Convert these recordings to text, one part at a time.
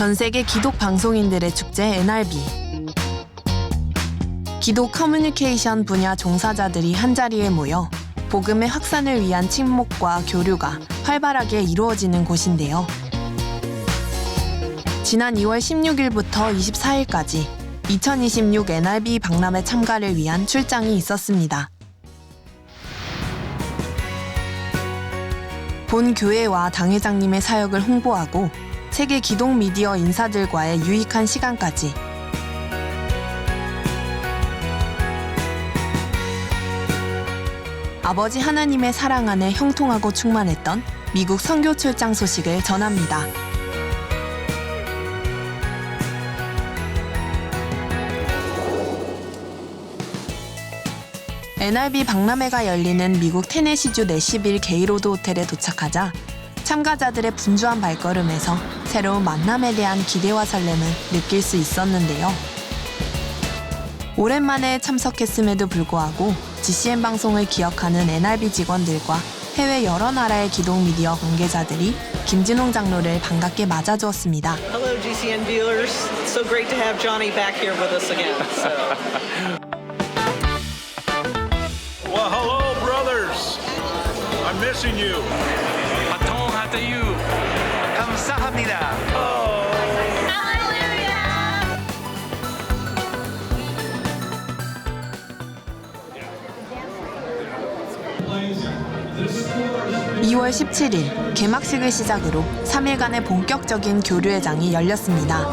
전 세계 기독 방송인들의 축제 NRB. 기독 커뮤니케이션 분야 종사자들이 한자리에 모여 복음의 확산을 위한 친목과 교류가 활발하게 이루어지는 곳인데요. 지난 2월 16일부터 24일까지 2026 NRB 박람회 참가를 위한 출장이 있었습니다. 본 교회와 당회장님의 사역을 홍보하고 세계 기독 미디어 인사들과의 유익한 시간까지. 아버지 하나님의 사랑 안에 형통하고 충만했던 미국 선교 출장 소식을 전합니다. NRB 박람회가 열리는 미국 테네시주 내시빌 게이로드 호텔에 도착하자 참가자들의 분주한 발걸음에서 새로운 만남에 대한 기대와 설렘을 느낄 수 있었는데요. 오랜만에 참석했음에도 불구하고 GCN 방송을 기억하는 NRB 직원들과 해외 여러 나라의 기독 미디어 관계자들이 김진홍 장로를 반갑게 맞아주었습니다. Hello GCN viewers. So great to have Johnny back here with us again. Well, hello, brothers. I'm missing you. 바통하드 유 감사합니다. 할렐루야! 2월 17일 개막식을 시작으로 3일간의 본격적인 교류회장이 열렸습니다.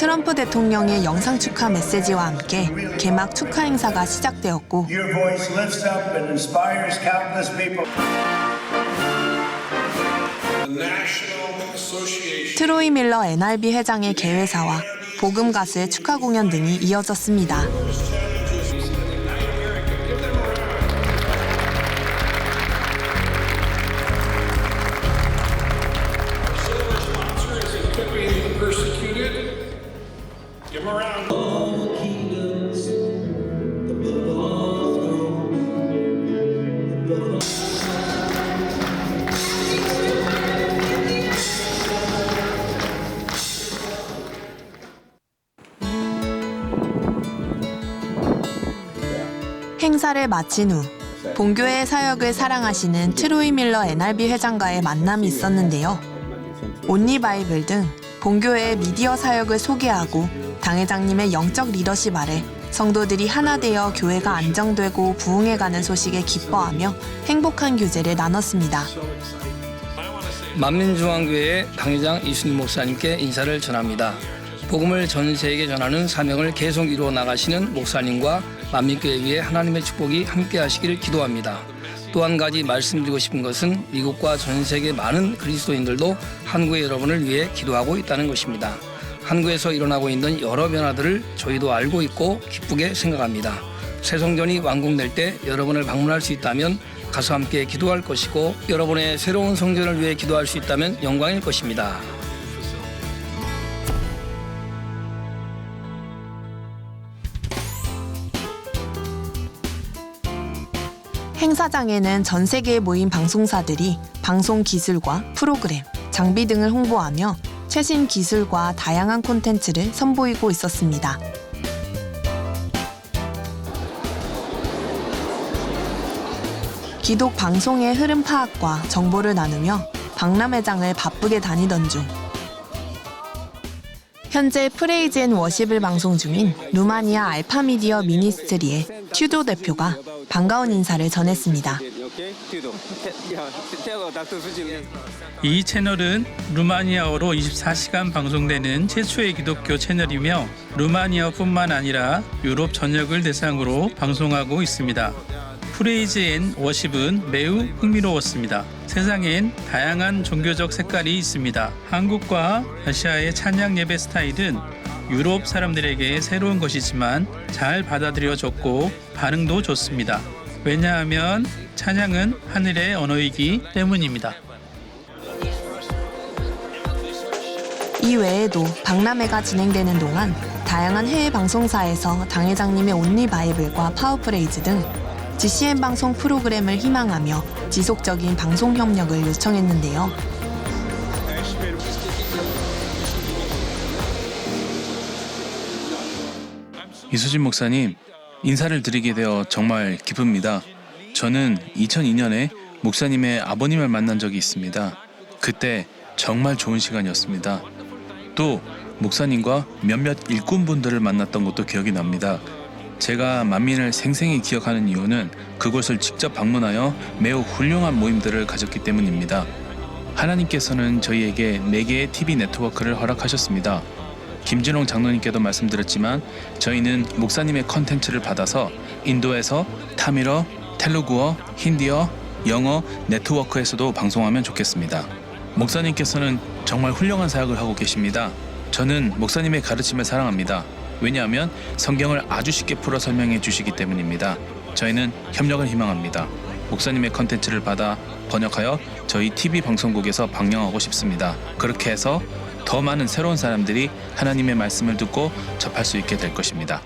트럼프 대통령의 영상 축하 메시지와 함께 개막 축하 행사가 시작되었고 Your voice lifts up and inspires countless people. 트로이 밀러 NRB 회장의 개회사와 복음 가수의 축하 공연 등이 이어졌습니다. 행사를 마친 후 본교회의 사역을 사랑하시는 트로이 밀러 NRB 회장과의 만남이 있었는데요. 온리 바이블 등 본교회의 미디어 사역을 소개하고 당회장님의 영적 리더십 아래 성도들이 하나 되어 교회가 안정되고 부흥해가는 소식에 기뻐하며 행복한 교제를 나눴습니다. 만민중앙교회 당회장 이순희 목사님께 인사를 전합니다. 복음을 전 세계에 전하는 사명을 계속 이루어 나가시는 목사님과 만민교회 위에 하나님의 축복이 함께 하시기를 기도합니다. 또 한 가지 말씀드리고 싶은 것은 미국과 전 세계 많은 그리스도인들도 한국의 여러분을 위해 기도하고 있다는 것입니다. 한국에서 일어나고 있는 여러 변화들을 저희도 알고 있고 기쁘게 생각합니다. 새 성전이 완공될 때 여러분을 방문할 수 있다면 가서 함께 기도할 것이고 여러분의 새로운 성전을 위해 기도할 수 있다면 영광일 것입니다. 행사장에는 전 세계에 모인 방송사들이 방송 기술과 프로그램, 장비 등을 홍보하며 최신 기술과 다양한 콘텐츠를 선보이고 있었습니다. 기독 방송의 흐름 파악과 정보를 나누며 박람회장을 바쁘게 다니던 중 현재 프레이즈 앤 워십을 방송 중인 루마니아 알파미디어 미니스트리의 튜도 대표가 반가운 인사를 전했습니다. 이 채널은 루마니아어로 24시간 방송되는 최초의 기독교 채널이며 루마니아뿐만 아니라 유럽 전역을 대상으로 방송하고 있습니다. 프레이즈 앤 워십은 매우 흥미로웠습니다. 세상엔 다양한 종교적 색깔이 있습니다. 한국과 아시아의 찬양 예배 스타일은 유럽 사람들에게 새로운 것이지만 잘 받아들여졌고 반응도 좋습니다. 왜냐하면 찬양은 하늘의 언어이기 때문입니다. 이 외에도 박람회가 진행되는 동안 다양한 해외 방송사에서 당회장님의 온리 바이블과 파워프레이즈 등 GCN 방송 프로그램을 희망하며 지속적인 방송 협력을 요청했는데요. 이수진 목사님, 인사를 드리게 되어 정말 기쁩니다. 저는 2002년에 목사님의 아버님을 만난 적이 있습니다. 그때 정말 좋은 시간이었습니다. 또 목사님과 몇몇 일꾼분들을 만났던 것도 기억이 납니다. 제가 만민을 생생히 기억하는 이유는 그곳을 직접 방문하여 매우 훌륭한 모임들을 가졌기 때문입니다. 하나님께서는 저희에게 4개의 TV 네트워크를 허락하셨습니다. 김진홍 장로님께도 말씀드렸지만 저희는 목사님의 컨텐츠를 받아서 인도에서 타밀어, 텔루구어, 힌디어, 영어 네트워크에서도 방송하면 좋겠습니다. 목사님께서는 정말 훌륭한 사역을 하고 계십니다. 저는 목사님의 가르침을 사랑합니다. 왜냐하면 성경을 아주 쉽게 풀어 설명해 주시기 때문입니다. 저희는 협력을 희망합니다. 목사님의 컨텐츠를 받아 번역하여 저희 TV 방송국에서 방영하고 싶습니다. 그렇게 해서 더 많은 새로운 사람들이 하나님의 말씀을 듣고 접할 수 있게 될 것입니다.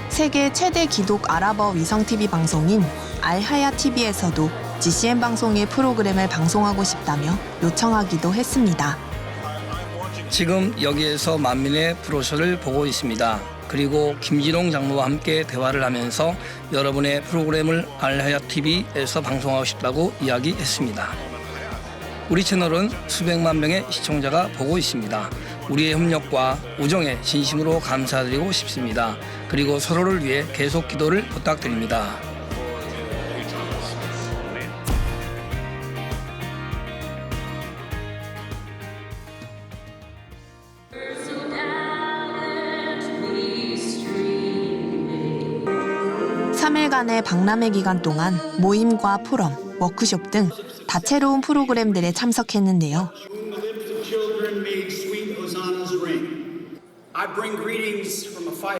세계 최대 기독 아랍어 위성 TV 방송인 알하야 TV에서도 GCN 방송의 프로그램을 방송하고 싶다며 요청하기도 했습니다. 지금 여기에서 만민의 프로쇼를 보고 있습니다. 그리고 김진홍 장로와 함께 대화를 하면서 여러분의 프로그램을 알하야 TV에서 방송하고 싶다고 이야기했습니다. 우리 채널은 수백만 명의 시청자가 보고 있습니다. 우리의 협력과 우정에 진심으로 감사드리고 싶습니다. 그리고 서로를 위해 계속 기도를 부탁드립니다. 삼 일간의 박람회 기간 동안 모임과 포럼, 워크숍 등 다채로운 프로그램들에 참석했는데요. Children made sweet Hosanna's ring. I bring greetings from a fire.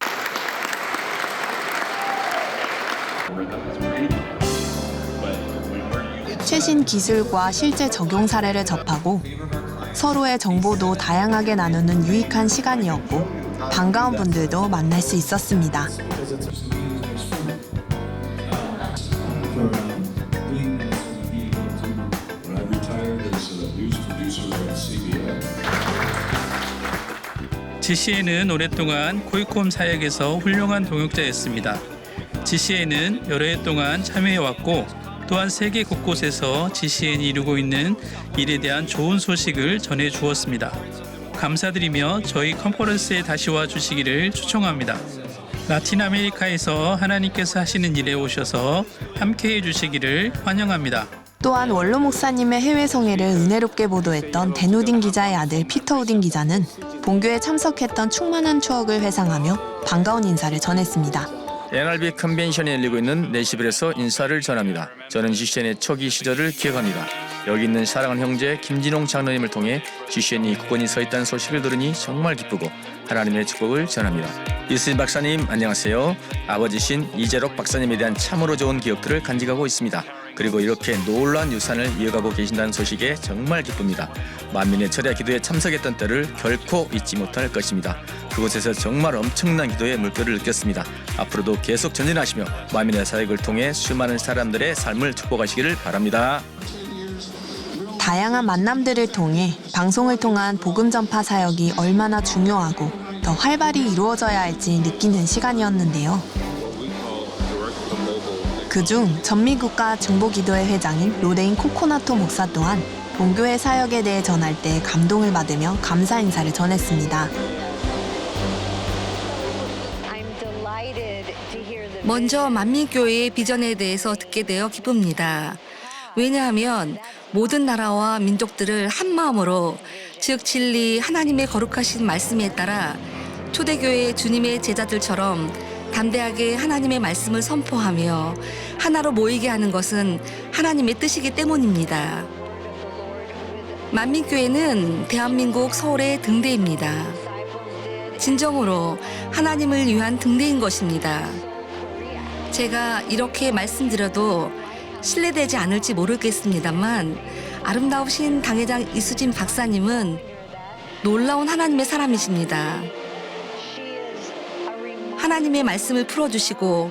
최신 기술과 실제 적용 사례를 접하고 서로의 정보도 다양하게 나누는 유익한 시간이었고 반가운 분들도 만날 수 있었습니다. GCN은 오랫동안 코이콤 사역에서 훌륭한 동역자였습니다. GCN은 여러 해 동안 참여해왔고 또한 세계 곳곳에서 GCN이 이루고 있는 일에 대한 좋은 소식을 전해주었습니다. 감사드리며 저희 컨퍼런스에 다시 와주시기를 초청합니다. 라틴 아메리카에서 하나님께서 하시는 일에 오셔서 함께해 주시기를 환영합니다. 또한 원로 목사님의 해외 성회를 은혜롭게 보도했던 데누딘 기자의 아들 피터 우딘 기자는 본교에 참석했던 충만한 추억을 회상하며 반가운 인사를 전했습니다. NRB 컨벤션이 열리고 있는 네시빌에서 인사를 전합니다. 저는 GCN의 초기 시절을 기억합니다. 여기 있는 사랑하는 형제 김진홍 장로님을 통해 GCN이 굳건히 서 있다는 소식을 들으니 정말 기쁘고 하나님의 축복을 전합니다. 이수진 박사님 안녕하세요. 아버지신 이재록 박사님에 대한 참으로 좋은 기억들을 간직하고 있습니다. 그리고 이렇게 놀라운 유산을 이어가고 계신다는 소식에 정말 기쁩니다. 만민의 철야 기도에 참석했던 때를 결코 잊지 못할 것입니다. 그곳에서 정말 엄청난 기도의 물결을 느꼈습니다. 앞으로도 계속 전진하시며 만민의 사역을 통해 수많은 사람들의 삶을 축복하시기를 바랍니다. 다양한 만남들을 통해 방송을 통한 복음 전파 사역이 얼마나 중요하고 더 활발히 이루어져야 할지 느끼는 시간이었는데요. 그중 전미국가 중보기도회 회장인 로레인 코코나토 목사 또한 본교회 사역에 대해 전할 때 감동을 받으며 감사 인사를 전했습니다. 먼저 만민교회의 비전에 대해서 듣게 되어 기쁩니다. 왜냐하면 모든 나라와 민족들을 한 마음으로 즉 진리 하나님의 거룩하신 말씀에 따라 초대교회 주님의 제자들처럼 담대하게 하나님의 말씀을 선포하며 하나로 모이게 하는 것은 하나님의 뜻이기 때문입니다. 만민교회는 대한민국 서울의 등대입니다. 진정으로 하나님을 위한 등대인 것입니다. 제가 이렇게 말씀드려도 신뢰되지 않을지 모르겠습니다만 아름다우신 당회장 이수진 박사님은 놀라운 하나님의 사람이십니다. 하나님의 말씀을 풀어주시고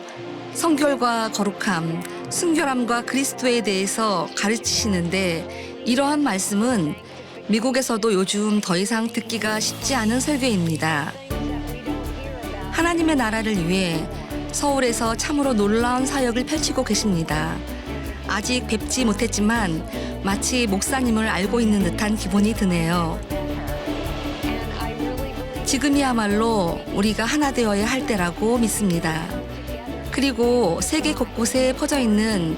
성결과 거룩함, 순결함과 그리스도에 대해서 가르치시는데 이러한 말씀은 미국에서도 요즘 더 이상 듣기가 쉽지 않은 설교입니다. 하나님의 나라를 위해 서울에서 참으로 놀라운 사역을 펼치고 계십니다. 아직 뵙지 못했지만 마치 목사님을 알고 있는 듯한 기분이 드네요. 지금이야말로 우리가 하나 되어야 할 때라고 믿습니다. 그리고 세계 곳곳에 퍼져 있는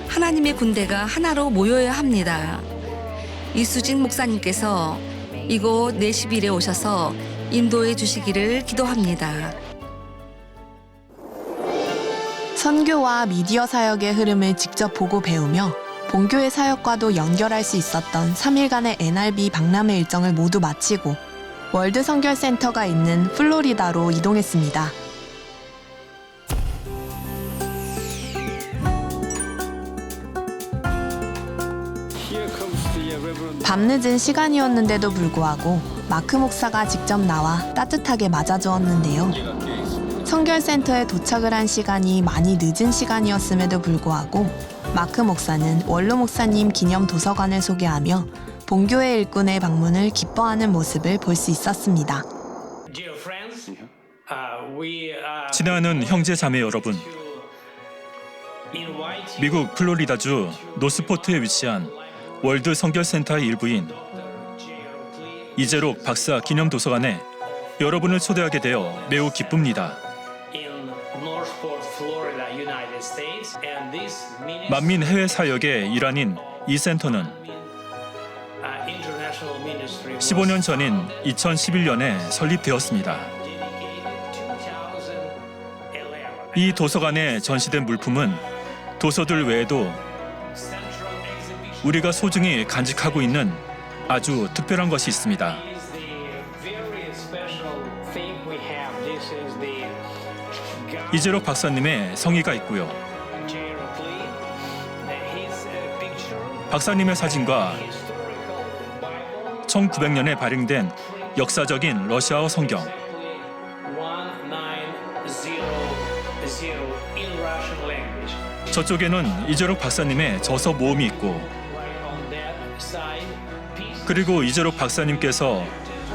하나님의 군대가 하나로 모여야 합니다. 이수진 목사님께서 이곳 내시빌에 오셔서 인도해 주시기를 기도합니다. 선교와 미디어 사역의 흐름을 직접 보고 배우며 본교회 사역과도 연결할 수 있었던 3일간의 NRB 박람회 일정을 모두 마치고 월드 선결센터가 있는 플로리다로 이동했습니다. 밤늦은 시간이었는데도 불구하고 마크 목사가 직접 나와 따뜻하게 맞아주었는데요. 선결센터에 도착을 한 시간이 많이 늦은 시간이었음에도 불구하고 마크 목사는 원로 목사님 기념 도서관을 소개하며 본교회 일꾼의 방문을 기뻐하는 모습을 볼 수 있었습니다. 친애하는 형제 자매 여러분, 미국 플로리다주 노스포트에 위치한 월드 선결센터의 일부인 이재록 박사 기념 도서관에 여러분을 초대하게 되어 매우 기쁩니다. 만민 해외 사역의 일환인 이 센터는 15년 전인 2011년에 설립되었습니다. 이 도서관에 전시된 물품은 도서들 외에도 우리가 소중히 간직하고 있는 아주 특별한 것이 있습니다. 이재록 박사님의 성의가 있고요. 박사님의 사진과 1900년에 발행된 역사적인 러시아어 성경, 저쪽에는 이재록 박사님의 저서 모음이 있고, 그리고 이재록 박사님께서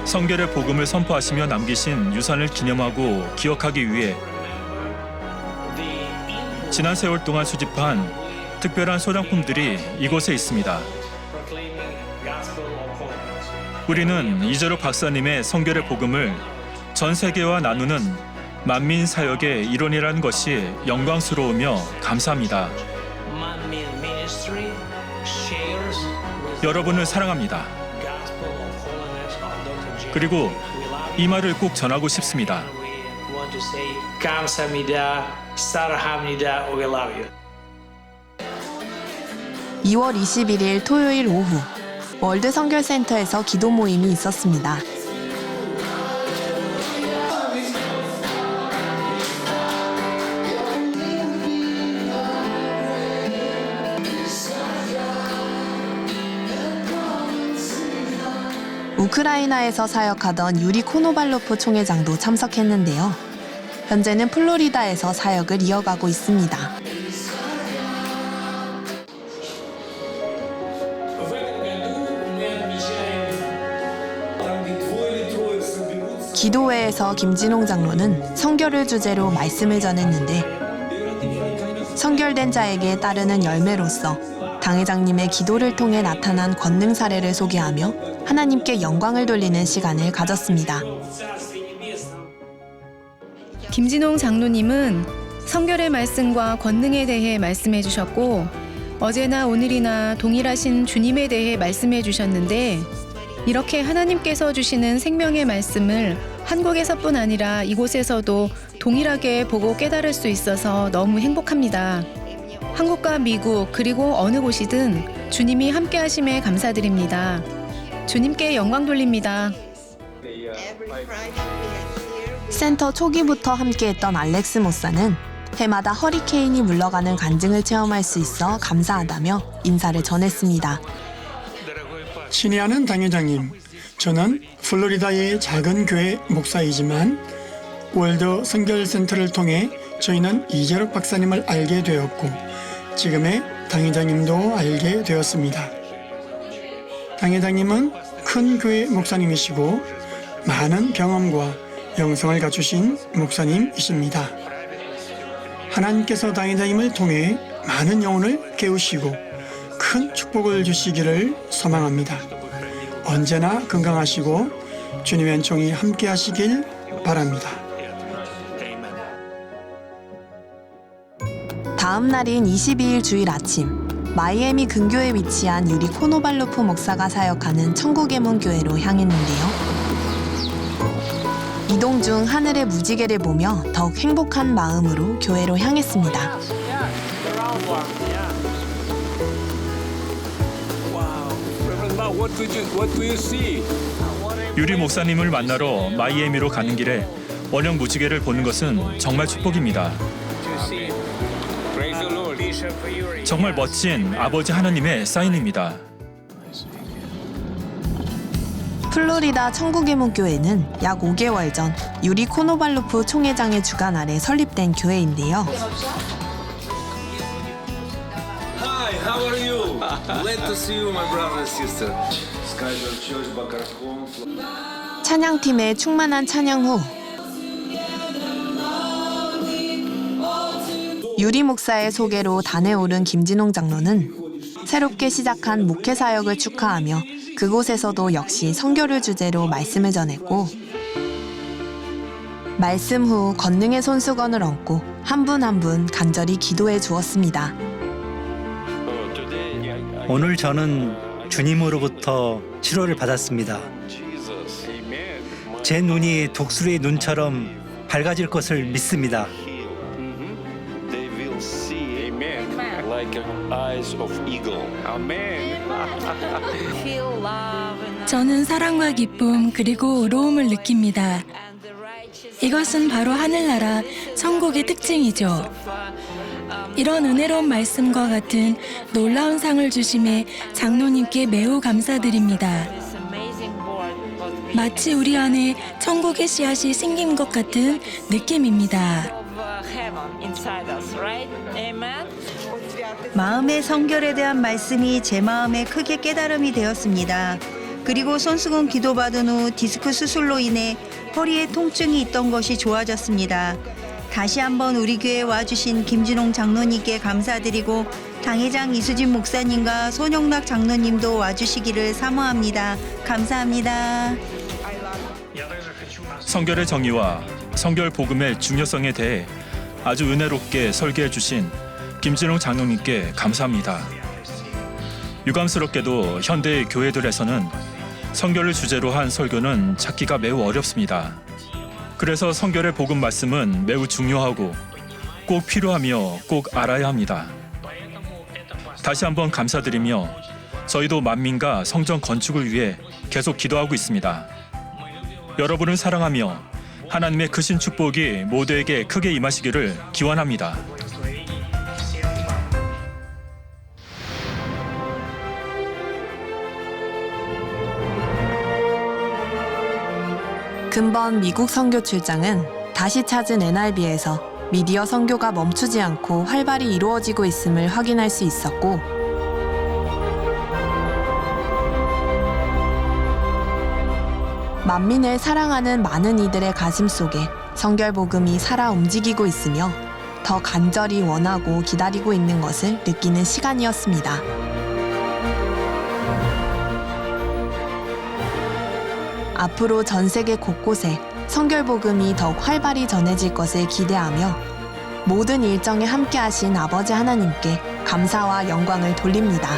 성결의 복음을 선포하시며 남기신 유산을 기념하고 기억하기 위해 지난 세월 동안 수집한 특별한 소장품들이 이곳에 있습니다. 우리는 이재록 박사님의 성결의 복음을 전 세계와 나누는 만민 사역의 일원이라는 것이 영광스러우며 감사합니다. 여러분을 사랑합니다. 그리고 이 말을 꼭 전하고 싶습니다. 감사합니다. 사랑합니다. We love you. 2월 21일 토요일 오후 월드 선결센터에서 기도 모임이 있었습니다. 우크라이나에서 사역하던 유리 코노발로프 총회장도 참석했는데요. 현재는 플로리다에서 사역을 이어가고 있습니다. 기도회에서 김진홍 장로는 성결을 주제로 말씀을 전했는데 성결된 자에게 따르는 열매로서 당회장님의 기도를 통해 나타난 권능 사례를 소개하며 하나님께 영광을 돌리는 시간을 가졌습니다. 김진홍 장로님은 성결의 말씀과 권능에 대해 말씀해 주셨고 어제나 오늘이나 동일하신 주님에 대해 말씀해 주셨는데 이렇게 하나님께서 주시는 생명의 말씀을 한국에서뿐 아니라 이곳에서도 동일하게 보고 깨달을 수 있어서 너무 행복합니다. 한국과 미국 그리고 어느 곳이든 주님이 함께 하심에 감사드립니다. 주님께 영광 돌립니다. 센터 초기부터 함께했던 알렉스 목사는 해마다 허리케인이 물러가는 간증을 체험할 수 있어 감사하다며 인사를 전했습니다. 친애하는 당회장님, 저는 플로리다의 작은 교회 목사이지만 월드 선결센터를 통해 저희는 이재록 박사님을 알게 되었고 지금의 당회장님도 알게 되었습니다. 당회장님은 큰 교회 목사님이시고 많은 경험과 영성을 갖추신 목사님이십니다. 하나님께서 당회장님을 통해 많은 영혼을 깨우시고 큰 축복을 주시기를 소망합니다. 언제나 건강하시고 주님의 은총이 함께 하시길 바랍니다. 다음 날인 22일 주일 아침, 마이애미 근교에 위치한 유리 코노발로프 목사가 사역하는 천국의 문 교회로 향했는데요. 이동 중 하늘의 무지개를 보며 더욱 행복한 마음으로 교회로 향했습니다. 유리 목사님을 만나러 마이애미로 가는 길에 원형 무지개를 보는 것은 정말 축복입니다. 정말 멋진 아버지 하나님의 사인입니다. 플로리다 천국의 문 교회는 약 5개월 전 유리 코노발로프 총회장의 주관 아래 설립된 교회인데요. Hi, how are you? Glad to see you, my brother and sister. 찬양팀의 충만한 찬양 후 유리 목사의 소개로 단에 오른 김진홍 장로는 새롭게 시작한 목회 사역을 축하하며 그곳에서도 역시 선교를 주제로 말씀을 전했고, 말씀 후 권능의 손수건을 얹고 한 분 한 분 간절히 기도해 주었습니다. 오늘 저는 주님으로부터 치료를 받았습니다. 제 눈이 독수리의 눈처럼 밝아질 것을 믿습니다. 저는 사랑과 기쁨 그리고 의로움을 느낍니다. 이것은 바로 하늘나라 천국의 특징이죠. 이런 은혜로운 말씀과 같은 놀라운 상을 주심에 장로님께 매우 감사드립니다. 마치 우리 안에 천국의 씨앗이 생긴 것 같은 느낌입니다. 마음의 성결에 대한 말씀이 제 마음에 크게 깨달음이 되었습니다. 그리고 손수건 기도받은 후 디스크 수술로 인해 허리에 통증이 있던 것이 좋아졌습니다. 다시 한번 우리 교회에 와주신 김진홍 장로님께 감사드리고 당회장 이수진 목사님과 손용락 장로님도 와주시기를 사모합니다. 감사합니다. 성결의 정의와 성결 복음의 중요성에 대해 아주 은혜롭게 설계해 주신 김진홍 장로님께 감사합니다. 유감스럽게도 현대의 교회들에서는 성결을 주제로 한 설교는 찾기가 매우 어렵습니다. 그래서 성결의 복음 말씀은 매우 중요하고 꼭 필요하며 꼭 알아야 합니다. 다시 한번 감사드리며 저희도 만민과 성전 건축을 위해 계속 기도하고 있습니다. 여러분을 사랑하며 하나님의 크신 축복이 모두에게 크게 임하시기를 기원합니다. 근본 미국 선교 출장은 다시 찾은 NRB에서 미디어 선교가 멈추지 않고 활발히 이루어지고 있음을 확인할 수 있었고, 만민을 사랑하는 많은 이들의 가슴 속에 성결 복음이 살아 움직이고 있으며 더 간절히 원하고 기다리고 있는 것을 느끼는 시간이었습니다. 앞으로 전 세계 곳곳에 성결 복음이 더욱 활발히 전해질 것을 기대하며 모든 일정에 함께 하신 아버지 하나님께 감사와 영광을 돌립니다.